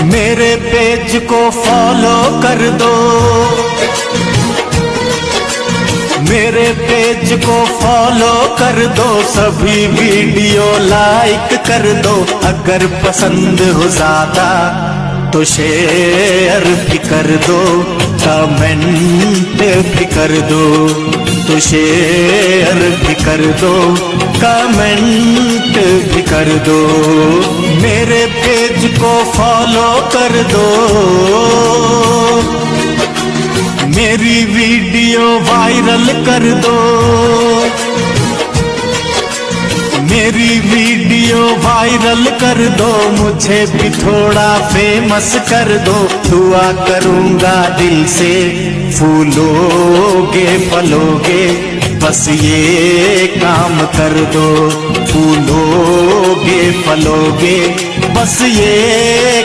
मेरे पेज को फॉलो कर दो, मेरे पेज को फॉलो कर दो, सभी वीडियो लाइक कर दो। अगर पसंद हो ज्यादा तो शेयर भी कर दो, कमेंट भी कर दो, तो शेयर भी कर दो, कमेंट भी कर दो। मेरे पेज को फॉलो कर दो, मेरी वीडियो वायरल कर दो, मेरी वीडियो वायरल कर दो, मुझे भी थोड़ा फेमस कर दो। दुआ करूंगा दिल से, फूलोगे फलोगे, बस ये काम कर दो। फूलोगे फलोगे, बस ये